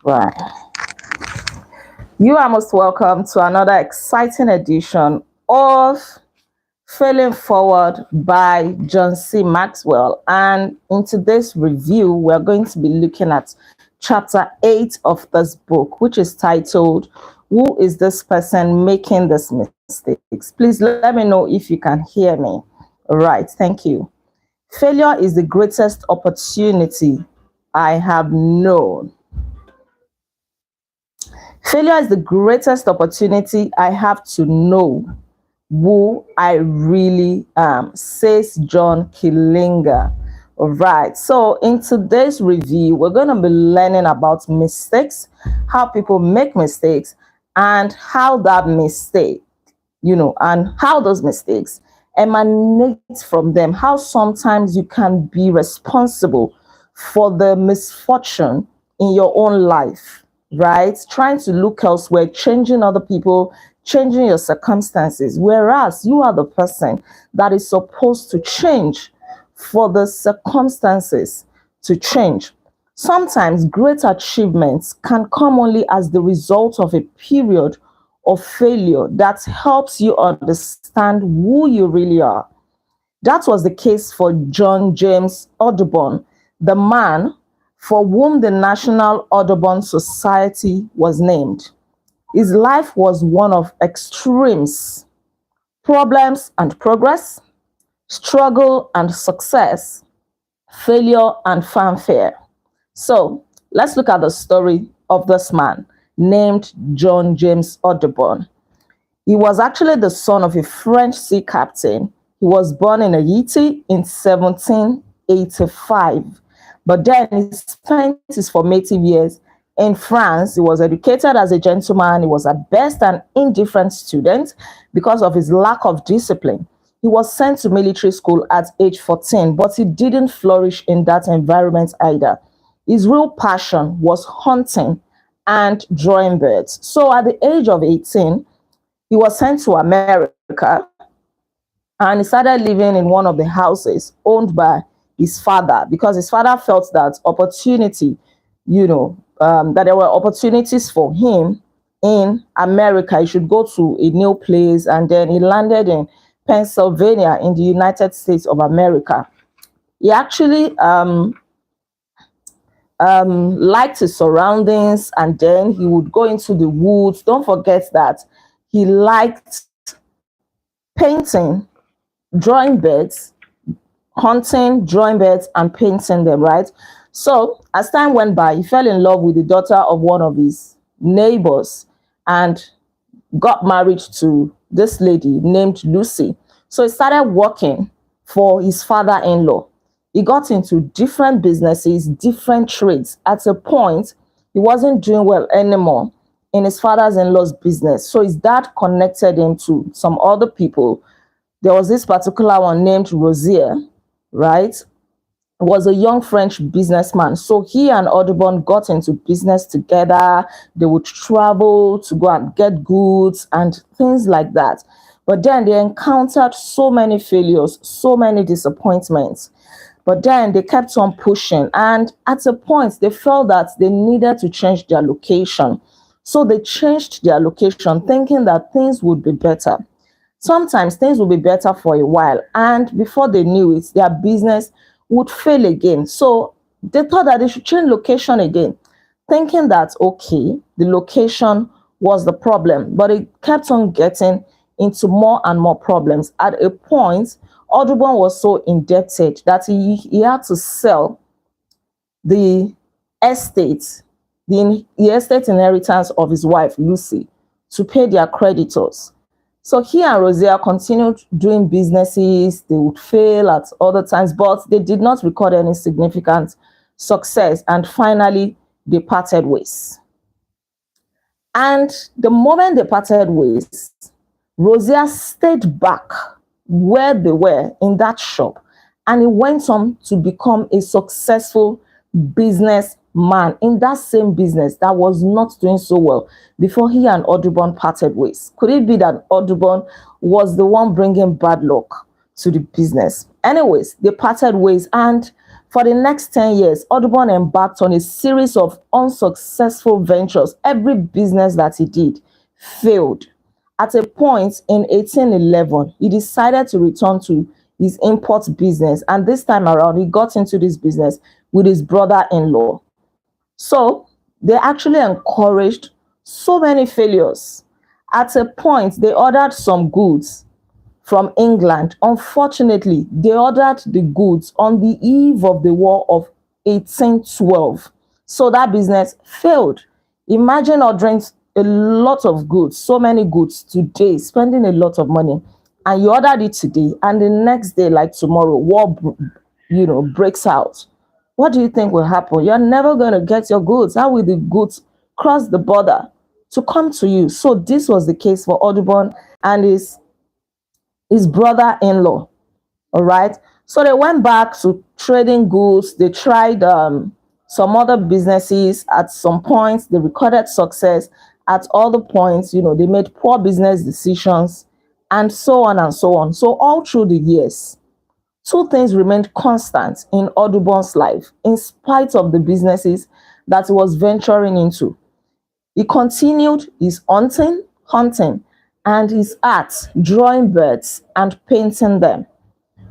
Right. You are most welcome to another exciting edition of Failing Forward by John C. Maxwell. And in today's review, we're going to be looking at chapter 8 of this book, which is titled, Who is this person making these mistakes? Please let me know if you can hear me. All right, thank you. Failure is the greatest opportunity I have known. Failure is the greatest opportunity I have to know who I really am, says John Killinger. All right, so in today's review, we're going to be learning about mistakes, how people make mistakes, and how that mistake, and how those mistakes emanate from them, how sometimes you can be responsible for the misfortune in your own life, right? Trying to look elsewhere, changing other people, changing your circumstances, whereas you are the person that is supposed to change for the circumstances to change. Sometimes great achievements can come only as the result of a period of failure that helps you understand who you really are. That was the case for John James Audubon, the man for whom the National Audubon Society was named. His life was one of extremes, problems and progress, struggle and success, failure and fanfare. So let's look at the story of this man named John James Audubon. He was actually the son of a French sea captain. He was born in Haiti in 1785, but then he spent his formative years in France. He was educated as a gentleman. He was at best an indifferent student because of his lack of discipline. He was sent to military school at age 14, but he didn't flourish in that environment either. His real passion was hunting and drawing birds. So at the age of 18, he was sent to America and he started living in one of the houses owned by his father because his father felt that that there were opportunities for him in America. He should go to a new place, and then he landed in Pennsylvania in the United States of America. He actually liked his surroundings, and then he would go into the woods. Don't forget that he liked painting, drawing birds, hunting, drawing birds, and painting them, right? So as time went by, he fell in love with the daughter of one of his neighbors and got married to this lady named Lucy. So he started working for his father-in-law. He got into different businesses, different trades. At a point, he wasn't doing well anymore in his father-in-law's business. So his dad connected him to some other people. There was this particular one named Rosier, right? Was a young French businessman. So he and Audubon got into business together. They would travel to go and get goods and things like that. But then they encountered so many failures, so many disappointments. But then they kept on pushing. And at a point, they felt that they needed to change their location. So they changed their location, thinking that things would be better. Sometimes things would be better for a while. And before they knew it, their business would fail again. So they thought that they should change location again, thinking that, okay, the location was the problem, but it kept on getting into more and more problems. At a point, Audubon was so indebted that he had to sell the estate, the estate inheritance of his wife, Lucy, to pay their creditors. So he and Rosier continued doing businesses. They would fail at other times, but they did not record any significant success. And finally, they parted ways. And the moment they parted ways, Rosier stayed back where they were in that shop, and he went on to become a successful businessman in that same business that was not doing so well before he and Audubon parted ways. Could it be that Audubon was the one bringing bad luck to the business? Anyways, they parted ways, and For the next 10 years, Audubon embarked on a series of unsuccessful ventures. Every business that he did failed. At a point in 1811, he decided to return to his import business, and this time around, he got into this business with his brother-in-law. So they actually encouraged so many failures. At a point, they ordered some goods from England. Unfortunately, they ordered the goods on the eve of the War of 1812. So that business failed. Imagine ordering a lot of goods, so many goods today, spending a lot of money, and you ordered it today, and the next day, like tomorrow, breaks out. What do you think will happen? You're never going to get your goods. How will the goods cross the border to come to you? So this was the case for Audubon and his brother-in-law. All right. So they went back to trading goods. They tried some other businesses. At some points, they recorded success. At other points, they made poor business decisions, and so on and so on. So all through the years, two things remained constant in Audubon's life, in spite of the businesses that he was venturing into. He continued his hunting, and his art, drawing birds and painting them.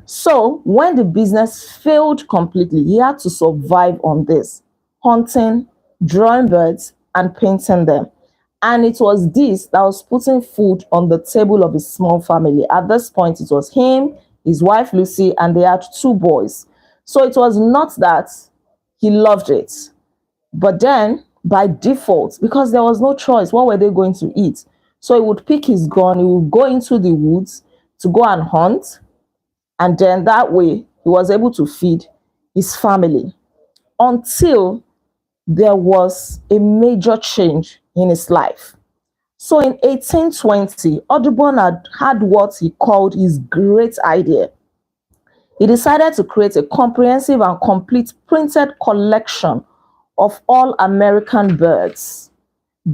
So when the business failed completely, he had to survive on this: hunting, drawing birds, and painting them. And it was this that was putting food on the table of his small family. At this point, it was him, his wife Lucy, and they had two boys. So it was not that he loved it, but then by default, because there was no choice, what were they going to eat? So he would pick his gun, he would go into the woods to go and hunt, and then that way he was able to feed his family until there was a major change in his life. So in 1820, Audubon had what he called his great idea. He decided to create a comprehensive and complete printed collection of all American birds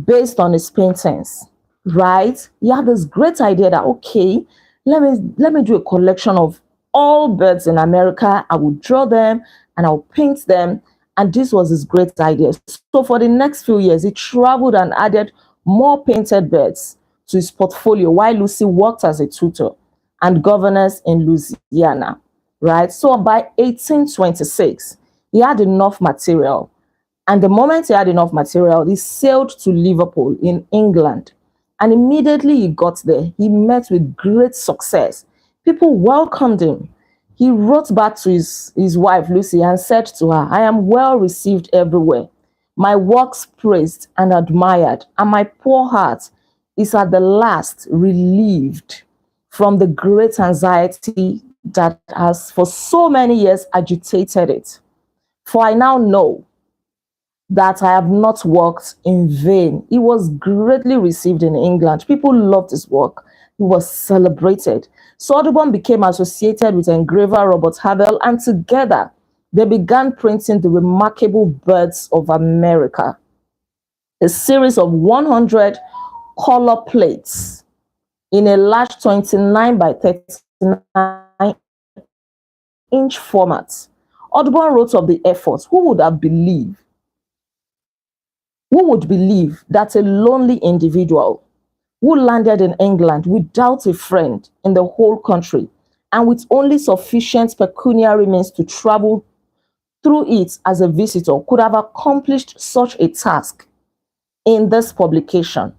based on his paintings, right? He had this great idea that, okay, let me do a collection of all birds in America. I will draw them and I'll paint them. And this was his great idea. So for the next few years, he traveled and added more painted birds to his portfolio while Lucy worked as a tutor and governess in Louisiana, right? So by 1826, he had enough material. And the moment he had enough material, he sailed to Liverpool in England. And immediately he got there, he met with great success. People welcomed him. He wrote back to his wife, Lucy, and said to her, "I am well received everywhere, my works praised and admired, and my poor heart is at the last relieved from the great anxiety that has for so many years agitated it. For I now know that I have not worked in vain." He was greatly received in England. People loved his work. He was celebrated. So Audubon became associated with engraver Robert Havell, and together they began printing the remarkable birds of America, a series of 100 color plates in a large 29 by 39-inch format. Audubon wrote of the effort. Who would believe that a lonely individual who landed in England without a friend in the whole country and with only sufficient pecuniary means to travel through it as a visitor could have accomplished such a task in this publication?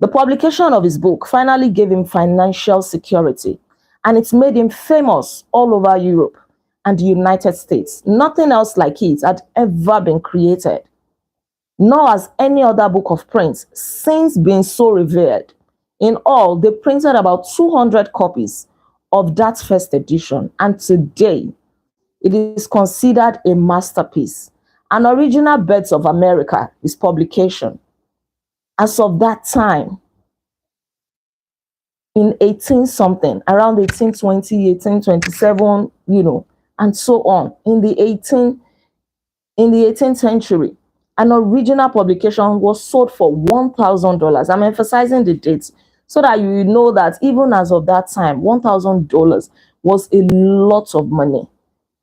The publication of his book finally gave him financial security, and it made him famous all over Europe and the United States. Nothing else like it had ever been created, nor has any other book of prints since been so revered. In all, they printed about 200 copies of that first edition, and today it is considered a masterpiece. An original Birds of America is publication. As of that time, in 18 something, around 1820, 1827, and so on, in the 18th century, an original publication was sold for $1,000. I'm emphasizing the dates so that you know that even as of that time, $1,000 was a lot of money,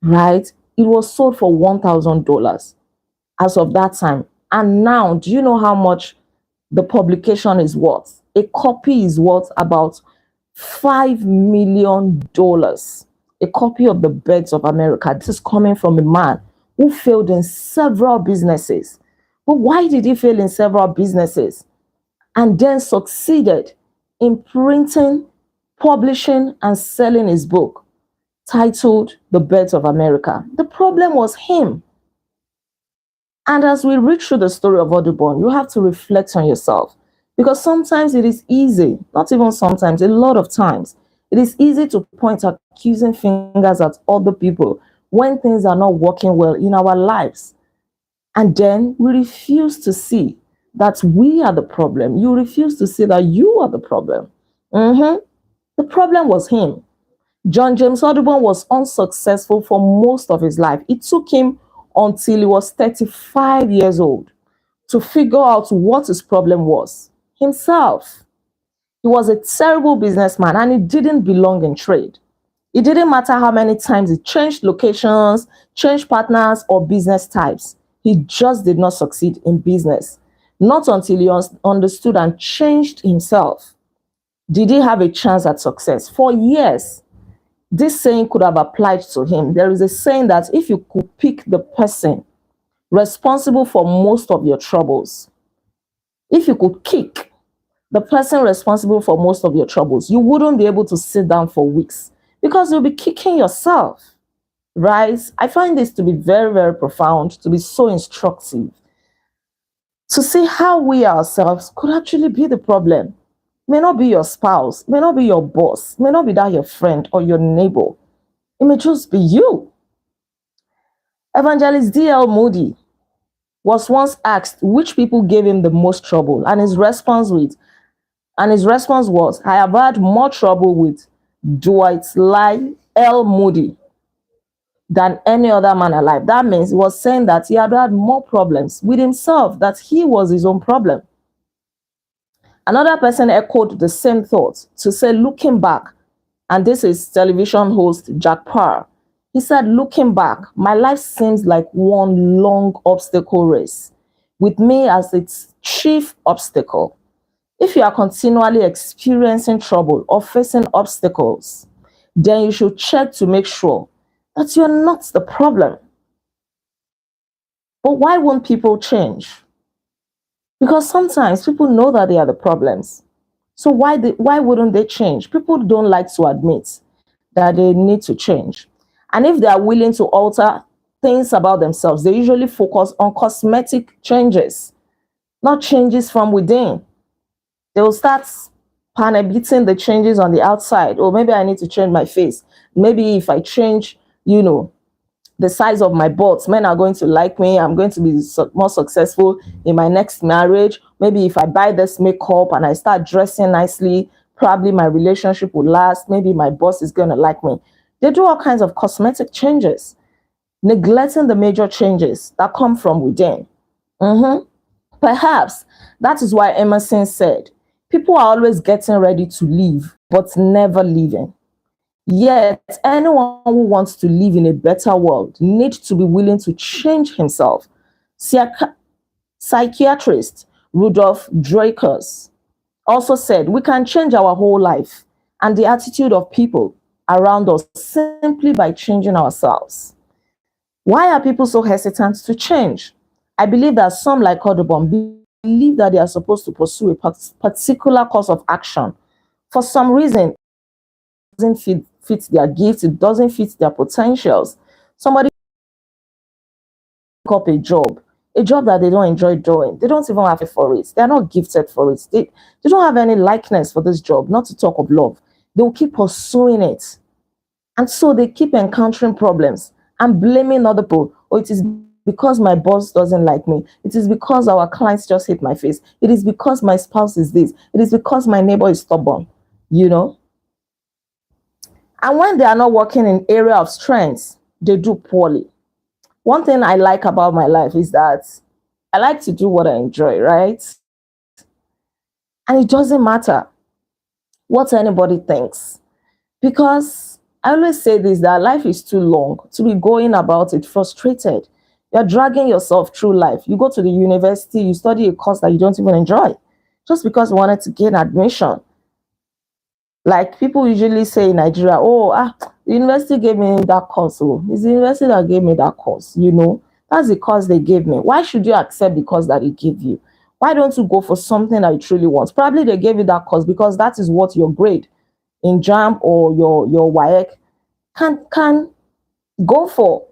right? It was sold for $1,000 as of that time. And now, do you know how much the publication is worth? A copy is worth about $5 million. A copy of the Birds of America. This is coming from a man who failed in several businesses. But why did he fail in several businesses and then succeeded in printing, publishing, and selling his book titled The Birds of America? The problem was him. And as we read through the story of Audubon, you have to reflect on yourself. Because sometimes it is easy, not even sometimes, a lot of times, it is easy to point accusing fingers at other people when things are not working well in our lives. And then we refuse to see that we are the problem. You refuse to see that you are the problem. The problem was him. John James Audubon was unsuccessful for most of his life. It took him until he was 35 years old to figure out what his problem was himself. He was a terrible businessman and he didn't belong in trade. It didn't matter how many times he changed locations, changed partners, or business types. He just did not succeed in business. Not until he understood and changed himself did he have a chance at success. For years, this saying could have applied to him. There is a saying that if you could pick the person responsible for most of your troubles, if you could kick the person responsible for most of your troubles, you wouldn't be able to sit down for weeks because you'll be kicking yourself, right? I find this to be very, very profound, to be so instructive, to see how we ourselves could actually be the problem. It may not be your spouse, it may not be your boss, it may not be that your friend or your neighbor. It may just be you. Evangelist D.L. Moody was once asked which people gave him the most trouble, and his response was, I have had more trouble with Dwight L. Moody than any other man alive. That means he was saying that he had had more problems with himself, that he was his own problem. Another person echoed the same thought to say, looking back, and this is television host Jack Parr. He said, looking back, my life seems like one long obstacle race, with me as its chief obstacle. If you are continually experiencing trouble or facing obstacles, then you should check to make sure that you are not the problem. But why won't people change? Because sometimes people know that they are the problems. So why wouldn't they change? People don't like to admit that they need to change. And if they are willing to alter things about themselves, they usually focus on cosmetic changes, not changes from within. They will start panic-beating the changes on the outside. Or maybe I need to change my face. Maybe if I change, the size of my butt, men are going to like me. I'm going to be more successful in my next marriage. Maybe if I buy this makeup and I start dressing nicely, probably my relationship will last. Maybe my boss is going to like me. They do all kinds of cosmetic changes, neglecting the major changes that come from within. Perhaps that is why Emerson said, people are always getting ready to leave, but never leaving. Yet, anyone who wants to live in a better world needs to be willing to change himself. Psychiatrist Rudolf Drakers also said, we can change our whole life and the attitude of people around us simply by changing ourselves. Why are people so hesitant to change? I believe that some, like Audubon, believe that they are supposed to pursue a particular course of action. For some reason, it doesn't fit their gifts, it doesn't fit their potentials. Somebody pick up a job that they don't enjoy doing. They don't even have it for it. They're not gifted for it. They don't have any likeness for this job, not to talk of love. They will keep pursuing it. And so they keep encountering problems and blaming other people. Oh, it is because my boss doesn't like me. It is because our clients just hate my face. It is because my spouse is this. It is because my neighbor is stubborn, And when they are not working in area of strengths, they do poorly. One thing I like about my life is that I like to do what I enjoy, right? And it doesn't matter what anybody thinks, because I always say this, that life is too long to be going about it frustrated. You're dragging yourself through life. You go to the university, you study a course that you don't even enjoy just because you wanted to gain admission. Like people usually say in Nigeria, oh, the university gave me that course. Oh, it's the university that gave me that course. That's the course they gave me. Why should you accept the course that they gave you? Why don't you go for something that you truly want? Probably they gave you that course because that is what your grade in JAM or your WAEC can go for.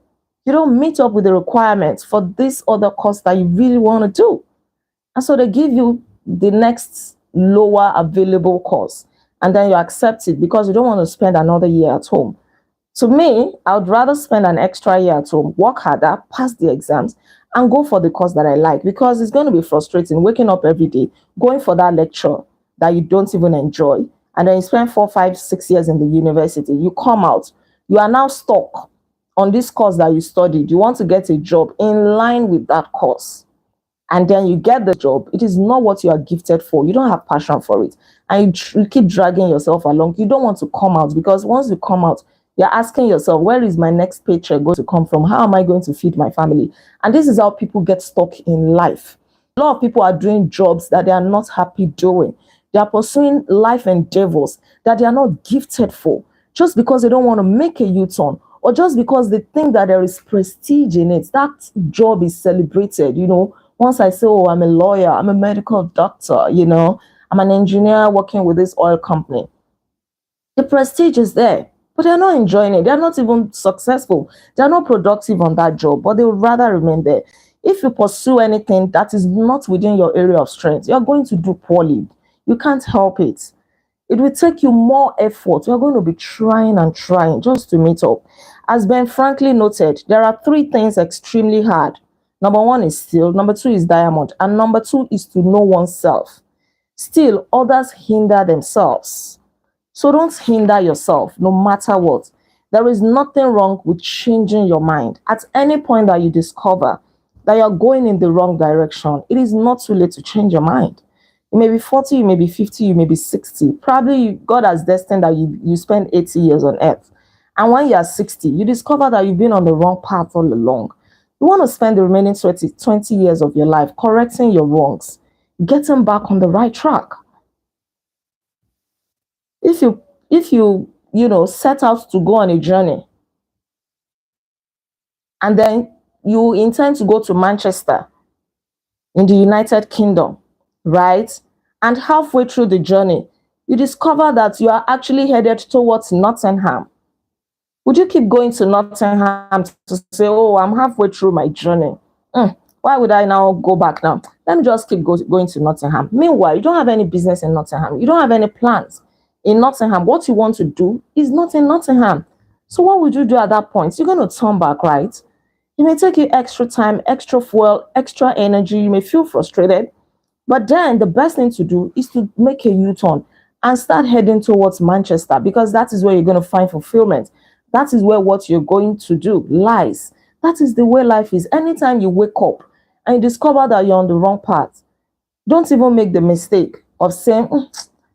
You don't meet up with the requirements for this other course that you really want to do. And so they give you the next lower available course, and then you accept it because you don't want to spend another year at home. To me, I would rather spend an extra year at home, work harder, pass the exams, and go for the course that I like, because it's going to be frustrating waking up every day, going for that lecture that you don't even enjoy, and then you spend 4, 5, 6 years in the university. You come out, you are now stuck on this course that you studied. You want to get a job in line with that course, and then you get the job. It is not what you are gifted for. You don't have passion for it, and you keep dragging yourself along. You don't want to come out, because once you come out, you're asking yourself, where is my next paycheck going to come from? How am I going to feed my family? And this is how people get stuck in life. A lot of people are doing jobs that they are not happy doing. They are pursuing life endeavors that they are not gifted for, just because they don't want to make a U-turn, or just because they think that there is prestige in it. That job is celebrated. Once I say, oh, I'm a lawyer, I'm a medical doctor, I'm an engineer working with this oil company, the prestige is there, but they're not enjoying it. They're not even successful. They're not productive on that job, but they would rather remain there. If you pursue anything that is not within your area of strength, you're going to do poorly. You can't help it. It will take you more effort. You're going to be trying and trying just to meet up. As Ben Franklin noted, there are 3 things extremely hard. Number 1 is steel, number 2 is diamond, and number 2 is to know oneself. Still, others hinder themselves. So don't hinder yourself, no matter what. There is nothing wrong with changing your mind. At any point that you discover that you're going in the wrong direction, it is not too late to change your mind. You may be 40, you may be 50, you may be 60. Probably God has destined that you spend 80 years on earth. And when you're 60, you discover that you've been on the wrong path all along. You want to spend the remaining 20 years of your life correcting your wrongs, getting back on the right track. If you set out to go on a journey, and then you intend to go to Manchester in the United Kingdom, right? And halfway through the journey, you discover that you are actually headed towards Nottingham. Would you keep going to Nottingham to say, oh, I'm halfway through my journey? Why would I now go back now? Let me just keep going to Nottingham. Meanwhile, you don't have any business in Nottingham. You don't have any plans in Nottingham. What you want to do is not in Nottingham. So what would you do at that point? You're going to turn back, right? It may take you extra time, extra fuel, extra energy. You may feel frustrated. But then the best thing to do is to make a U-turn and start heading towards Manchester, because that is where you're going to find fulfillment. That is where what you're going to do lies. That is the way life is. Anytime you wake up and you discover that you're on the wrong path, don't even make the mistake of saying,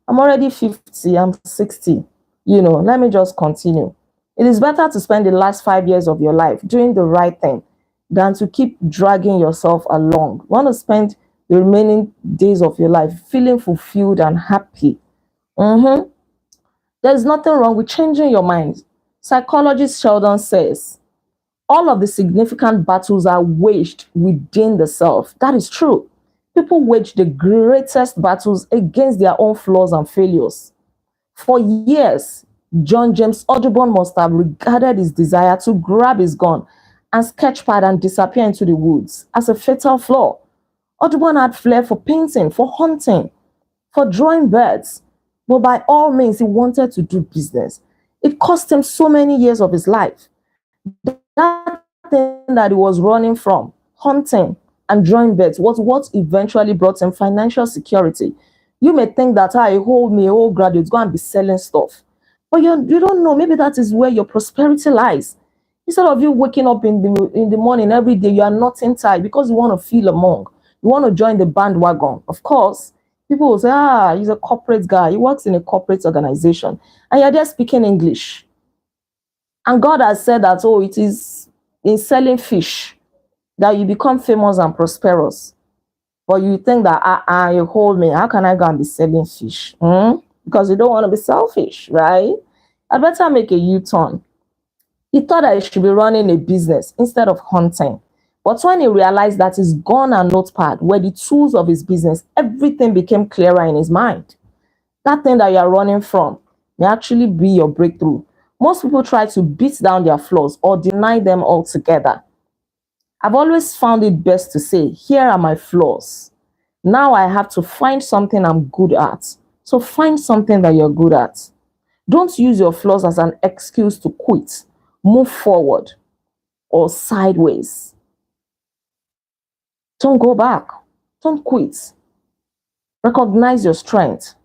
I'm already 50, I'm 60. Let me just continue. It is better to spend the last 5 years of your life doing the right thing than to keep dragging yourself along. You want to spend the remaining days of your life feeling fulfilled and happy. There's nothing wrong with changing your mind. Psychologist Sheldon says, all of the significant battles are waged within the self. That is true. People wage the greatest battles against their own flaws and failures. For years, John James Audubon must have regarded his desire to grab his gun and sketchpad and disappear into the woods as a fatal flaw. Audubon had flair for painting, for hunting, for drawing birds, but by all means, he wanted to do business. It cost him so many years of his life. That thing that he was running from, hunting and drawing birds, was what eventually brought him financial security. You may think that a whole graduate go and be selling stuff, but you don't know. Maybe that is where your prosperity lies. Instead of you waking up in the morning every day, you are not tired because you want to feel among. You want to join the bandwagon. Of course, people will say, he's a corporate guy. He works in a corporate organization, and you're there speaking English. And God has said that, oh, it is in selling fish that you become famous and prosperous. But you think that, you hold me, how can I go and be selling fish? Because you don't want to be selfish, right? I better make a U-turn. He thought that he should be running a business instead of hunting. But when he realized that his gun and notepad were the tools of his business, everything became clearer in his mind. That thing that you are running from may actually be your breakthrough. Most people try to beat down their flaws or deny them altogether. I've always found it best to say, here are my flaws. Now I have to find something I'm good at. So find something that you're good at. Don't use your flaws as an excuse to quit, move forward, or sideways. Don't go back. Don't quit. Recognize your strength,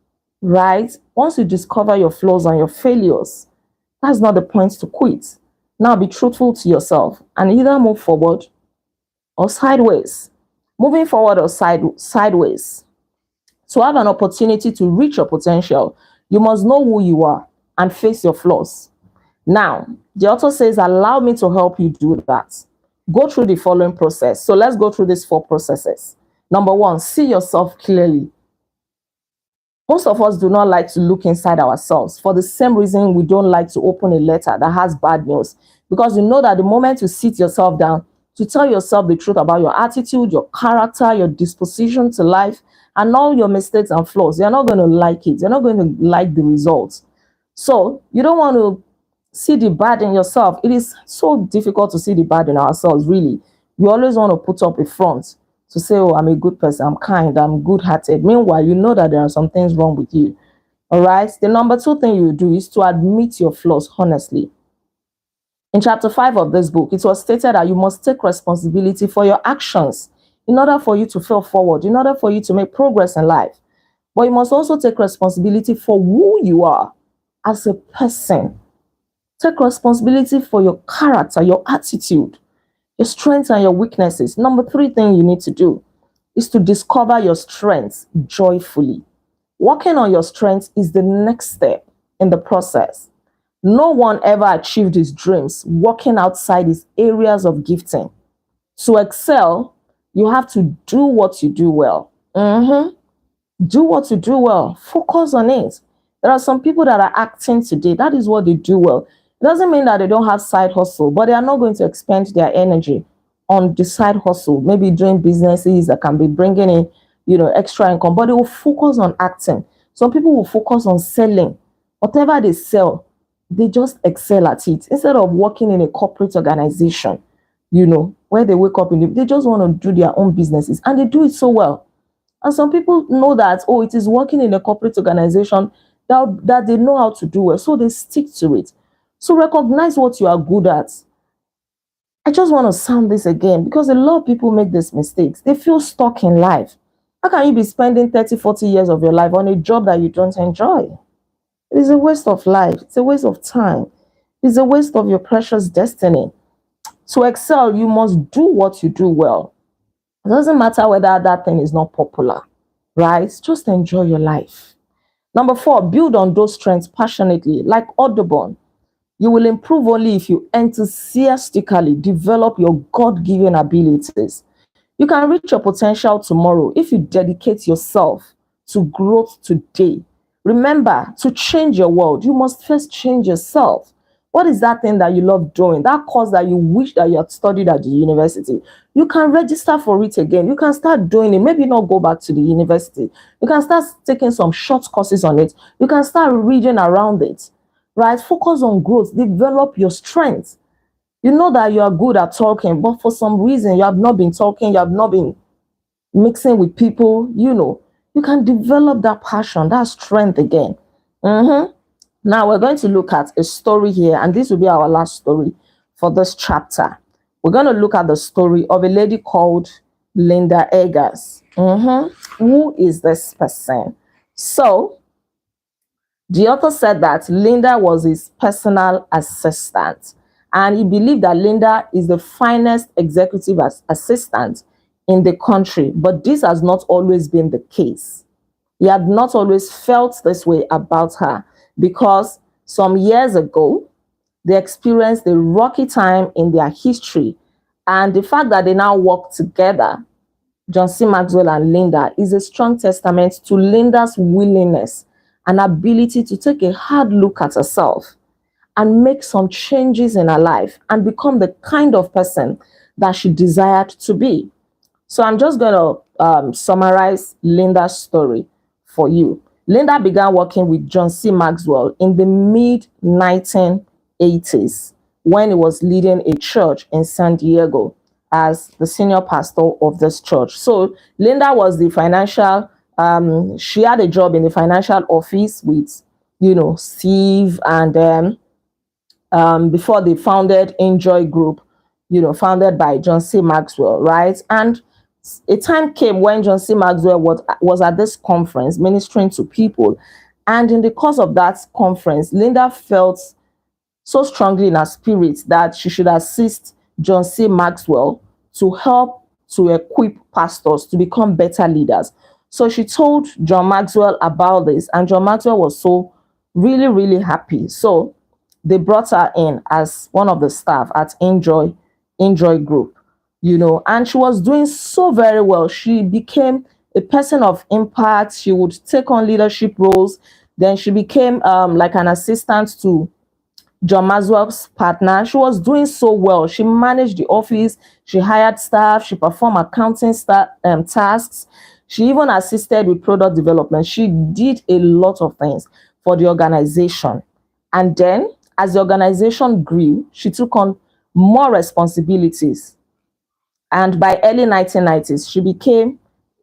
right? Once you discover your flaws and your failures, that's not the point to quit. Now be truthful to yourself and either move forward or sideways. Moving forward or sideways. To have an opportunity to reach your potential, you must know who you are and face your flaws. Now, the author says, allow me to help you do that. Go through the following process. So let's go through these 4 processes. Number 1, see yourself clearly. Most of us do not like to look inside ourselves for the same reason we don't like to open a letter that has bad news. Because you know that the moment you sit yourself down to tell yourself the truth about your attitude, your character, your disposition to life, and all your mistakes and flaws, you're not going to like it. You're not going to like the results. So you don't want to see the bad in yourself. It is so difficult to see the bad in ourselves, really. We always want to put up a front to say, oh, I'm a good person, I'm kind, I'm good-hearted. Meanwhile, you know that there are some things wrong with you. All right? The number 2 thing you do is to admit your flaws honestly. In chapter 5 of this book, it was stated that you must take responsibility for your actions in order for you to fail forward, in order for you to make progress in life. But you must also take responsibility for who you are as a person. Take responsibility for your character, your attitude, your strengths and your weaknesses. Number 3 thing you need to do is to discover your strengths joyfully. Working on your strengths is the next step in the process. No one ever achieved his dreams working outside his areas of gifting. To excel, you have to do what you do well. Do what you do well. Focus on it. There are some people that are acting today. That is what they do well. It doesn't mean that they don't have side hustle, but they are not going to expend their energy on the side hustle, maybe doing businesses that can be bringing in, extra income, but they will focus on acting. Some people will focus on selling. Whatever they sell, they just excel at it. Instead of working in a corporate organization, where they wake up they just want to do their own businesses and they do it so well. And some people know that, oh, it is working in a corporate organization that they know how to do well, so they stick to it. So recognize what you are good at. I just want to sound this again because a lot of people make these mistakes. They feel stuck in life. How can you be spending 30, 40 years of your life on a job that you don't enjoy? It is a waste of life. It's a waste of time. It's a waste of your precious destiny. To excel, you must do what you do well. It doesn't matter whether that thing is not popular, right? Just enjoy your life. Number 4, build on those strengths passionately, like Audubon. You will improve only if you enthusiastically develop your God-given abilities. You can reach your potential tomorrow if you dedicate yourself to growth today. Remember, to change your world, you must first change yourself. What is that thing that you love doing? That course that you wish that you had studied at the university. You can register for it again. You can start doing it. Maybe not go back to the university. You can start taking some short courses on it. You can start reading around it. Right? Focus on growth. Develop your strengths. You know that you are good at talking, but for some reason you have not been talking, you have not been mixing with people, you can develop that passion, that strength again. Now we're going to look at a story here, and this will be our last story for this chapter. We're going to look at the story of a lady called Linda Eggers. Who is this person? So, the author said that Linda was his personal assistant, and he believed that Linda is the finest executive assistant in the country, but this has not always been the case. He had not always felt this way about her because some years ago, They experienced a rocky time in their history. And the fact that they now work together, John C. Maxwell and Linda, is a strong testament to Linda's willingness and ability to take a hard look at herself and make some changes in her life and become the kind of person that she desired to be. So I'm just going to summarize Linda's story for you. Linda began working with John C. Maxwell in the mid 1980s when he was leading a church in San Diego as the senior pastor of this church. So Linda was the financial, she had a job in the financial office with, Steve, and before they founded Enjoy Group, founded by John C. Maxwell, right? And a time came when John C. Maxwell was at this conference ministering to people. And in the course of that conference, Linda felt so strongly in her spirit that she should assist John C. Maxwell to help to equip pastors to become better leaders. So she told John Maxwell about this, and John Maxwell was so really, really happy. So they brought her in as one of the staff at Enjoy Group, and she was doing so very well. She became a person of impact. She would take on leadership roles. Then she became like an assistant to John Maxwell's partner. She was doing so well. She managed the office. She hired staff. She performed accounting tasks. She even assisted with product development. She did a lot of things for the organization. And then, as the organization grew, she took on more responsibilities. And by early 1990s, she became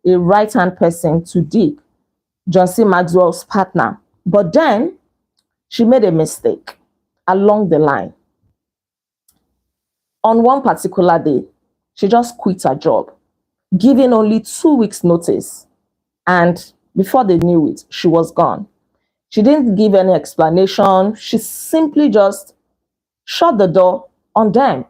a right-hand person to Dick, John C. Maxwell's partner. But then she made a mistake along the line. On one particular day, she just quit her job, giving only 2 weeks' notice. And before they knew it, she was gone. She didn't give any explanation. She simply just shut the door on them.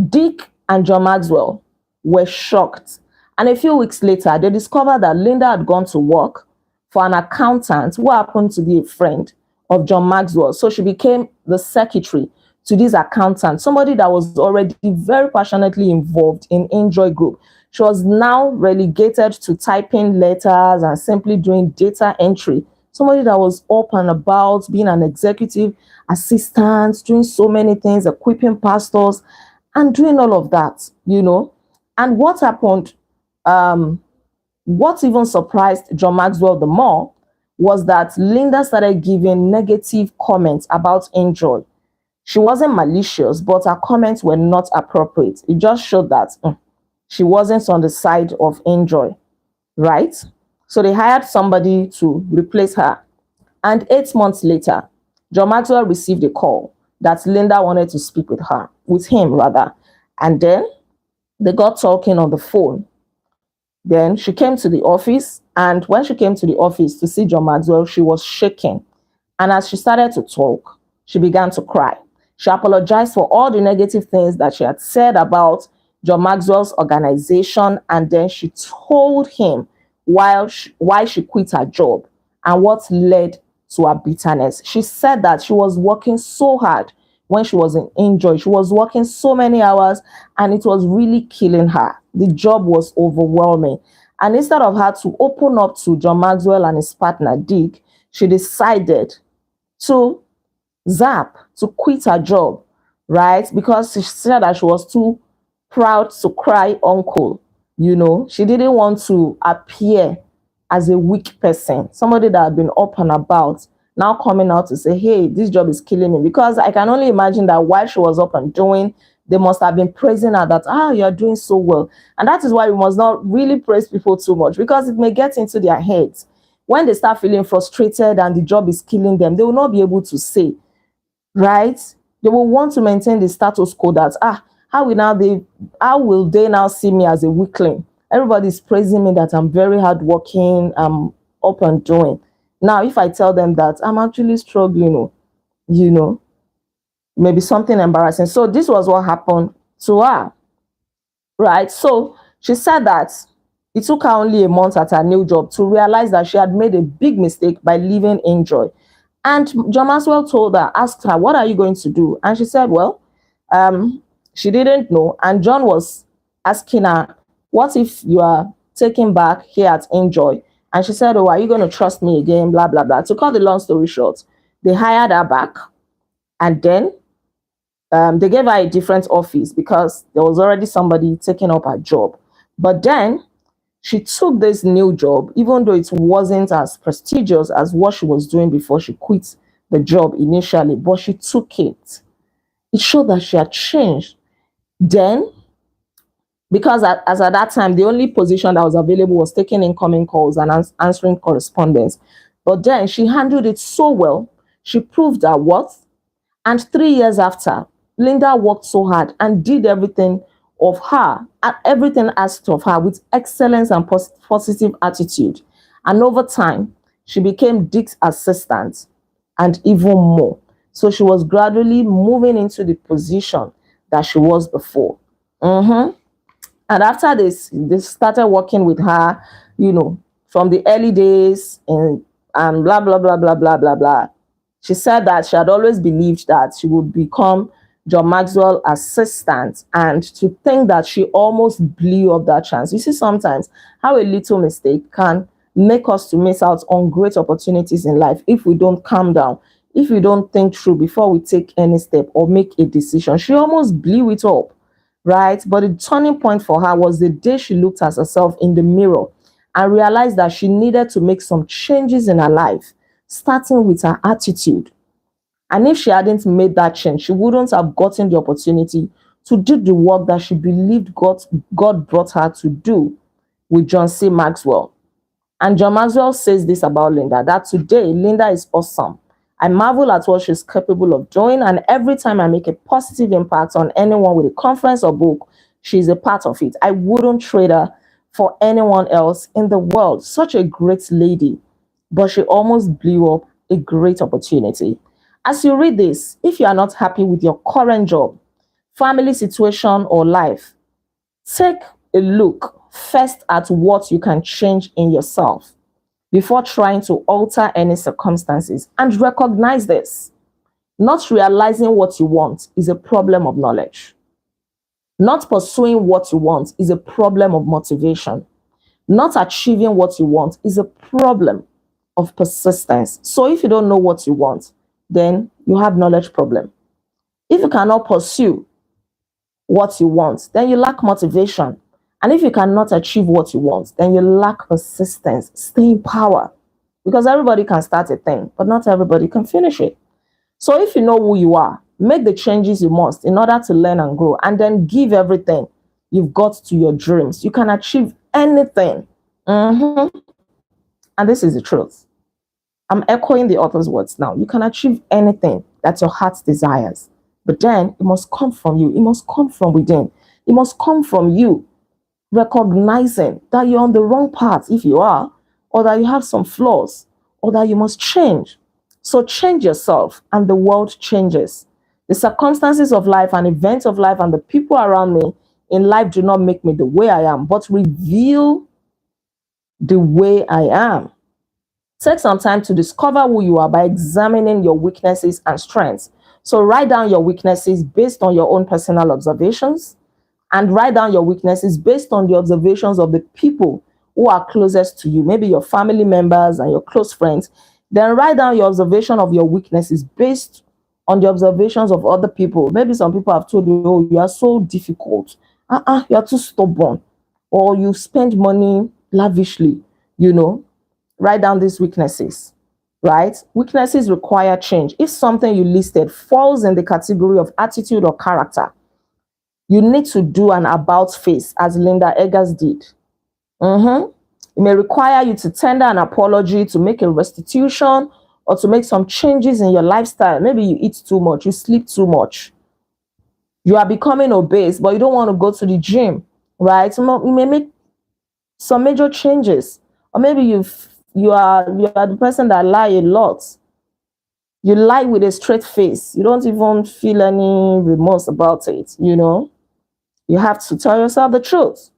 Dick and John Maxwell were shocked. And a few weeks later, they discovered that Linda had gone to work for an accountant who happened to be a friend of John Maxwell. So she became the secretary to this accountant, somebody that was already very passionately involved in Enjoy Group. She was now relegated to typing letters and simply doing data entry. Somebody that was up and about, being an executive assistant, doing so many things, equipping pastors, and doing all of that, And what happened, what even surprised John Maxwell the more was that Linda started giving negative comments about Enjoy. She wasn't malicious, but her comments were not appropriate. It just showed that she wasn't on the side of Enjoy, right? So they hired somebody to replace her. And 8 months later, John Maxwell received a call that Linda wanted to speak with him. And then they got talking on the phone. Then she came to the office, and when she came to the office to see John Maxwell, she was shaking. And as she started to talk, she began to cry. She apologized for all the negative things that she had said about John Maxwell's organization, and then she told him why she quit her job and what led to her bitterness. She said that she was working so hard when she was in Enjoy. She was working so many hours, and it was really killing her. The job was overwhelming. And instead of her to open up to John Maxwell and his partner, Dick, she decided to to quit her job, right? Because she said that she was too proud to cry uncle. She didn't want to appear as a weak person, somebody that had been up and about, now coming out to say, hey, this job is killing me. Because I can only imagine that while she was up and doing, they must have been praising her that, you're doing so well. And that is why we must not really praise people too much, because it may get into their heads. When they start feeling frustrated and the job is killing them, they will not be able to say, right? They will want to maintain the status quo that, how will they now see me as a weakling? Everybody's praising me that I'm very hardworking, I'm up and doing. Now, if I tell them that I'm actually struggling, maybe something embarrassing. So this was what happened to her, right? So she said that it took her only a month at her new job to realize that she had made a big mistake by leaving Enjoy. And John Maxwell told her, asked her, what are you going to do? And she said, well, she didn't know. And John was asking her, what if you are taken back here at Enjoy? And she said, oh, are you going to trust me again? Blah, blah, blah. To cut the long story short, they hired her back. And then they gave her a different office because there was already somebody taking up her job. But then she took this new job, even though it wasn't as prestigious as what she was doing before she quit the job initially, but she took it. It showed that she had changed. Then, because as at that time, the only position that was available was taking incoming calls and answering correspondence. But then she handled it so well, she proved her worth. And 3 years after, Linda worked so hard and did everything of her, everything asked of her with excellence and positive attitude. And over time, she became Dick's assistant and even more. So she was gradually moving into the position that she was before. And after this, they started working with her, from the early days and blah, blah, blah, blah, blah, blah, blah. She said that she had always believed that she would become John Maxwell assistant, and to think that she almost blew up that chance. You see, sometimes how a little mistake can make us to miss out on great opportunities in life if we don't calm down, if we don't think through before we take any step or make a decision. She almost blew it up, right? But the turning point for her was the day she looked at herself in the mirror and realized that she needed to make some changes in her life, starting with her attitude. And if she hadn't made that change, she wouldn't have gotten the opportunity to do the work that she believed God brought her to do with John C. Maxwell. And John Maxwell says this about Linda, that today Linda is awesome. I marvel at what she's capable of doing, and every time I make a positive impact on anyone with a conference or book, she's a part of it. I wouldn't trade her for anyone else in the world. Such a great lady, but she almost blew up a great opportunity. As you read this, if you are not happy with your current job, family situation, or life, take a look first at what you can change in yourself before trying to alter any circumstances, and recognize this. Not realizing what you want is a problem of knowledge. Not pursuing what you want is a problem of motivation. Not achieving what you want is a problem of persistence. So if you don't know what you want, then you have knowledge problem. If you cannot pursue what you want, then you lack motivation. And if you cannot achieve what you want, then you lack persistence, staying power. Because everybody can start a thing, but not everybody can finish it. So if you know who you are, make the changes you must in order to learn and grow, and then give everything you've got to your dreams. You can achieve anything. And this is the truth. I'm echoing the author's words now. You can achieve anything that your heart desires, but then it must come from you. It must come from within. It must come from you recognizing that you're on the wrong path if you are, or that you have some flaws, or that you must change. So change yourself and the world changes. The circumstances of life and events of life and the people around me in life do not make me the way I am, but reveal the way I am. Take some time to discover who you are by examining your weaknesses and strengths. So write down your weaknesses based on your own personal observations, and write down your weaknesses based on the observations of the people who are closest to you, maybe your family members and your close friends. Then write down your observation of your weaknesses based on the observations of other people. Maybe some people have told you, oh, you are so difficult. You are too stubborn. Or you spend money lavishly, Write down these weaknesses, right? Weaknesses require change. If something you listed falls in the category of attitude or character, you need to do an about face, as Linda Eggers did. It may require you to tender an apology, to make a restitution, or to make some changes in your lifestyle. Maybe you eat too much, you sleep too much. You are becoming obese, but you don't want to go to the gym, right? You may make some major changes. Or maybe you are the person that lie a lot. You lie with a straight face. You don't even feel any remorse about it, You have to tell yourself the truth.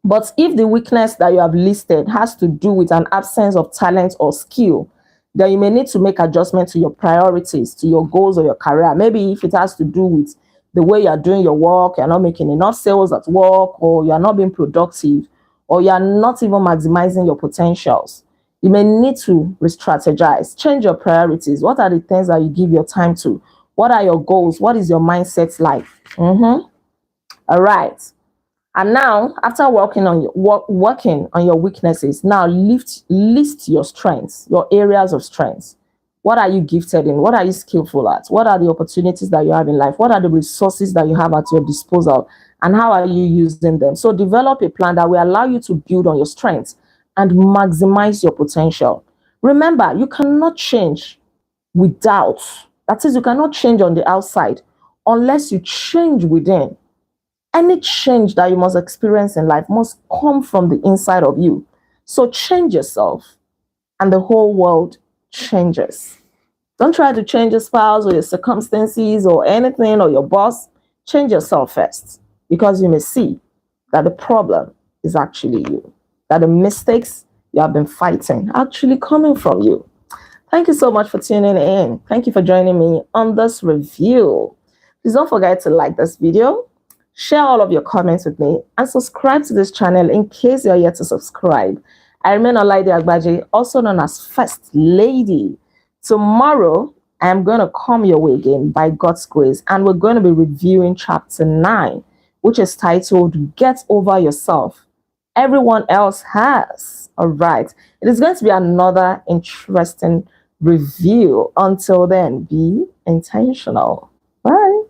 But if the weakness that you have listed has to do with an absence of talent or skill, then you may need to make adjustments to your priorities, to your goals or your career. Maybe if it has to do with the way you're doing your work, you're not making enough sales at work, or you're not being productive, or you're not even maximizing your potentials. You may need to re-strategize, change your priorities. What are the things that you give your time to? What are your goals? What is your mindset like? All right. And now, after working on your weaknesses, now list your strengths, your areas of strengths. What are you gifted in? What are you skillful at? What are the opportunities that you have in life? What are the resources that you have at your disposal? And how are you using them? So develop a plan that will allow you to build on your strengths and maximize your potential. Remember, you cannot change without. That is, you cannot change on the outside unless you change within. Any change that you must experience in life must come from the inside of you. So change yourself, and the whole world changes. Don't try to change your spouse or your circumstances or anything or your boss. Change yourself first, because you may see that the problem is actually you, that the mistakes you have been fighting are actually coming from you. Thank you so much for tuning in. Thank you for joining me on this review. Please don't forget to like this video, share all of your comments with me, and subscribe to this channel in case you're yet to subscribe. I remain Olaide Agbaje, also known as First Lady. Tomorrow, I am going to come your way again by God's grace, and we're going to be reviewing chapter 9, which is titled Get Over Yourself. Everyone else has. All right. It is going to be another interesting review. Until then, be intentional. Bye.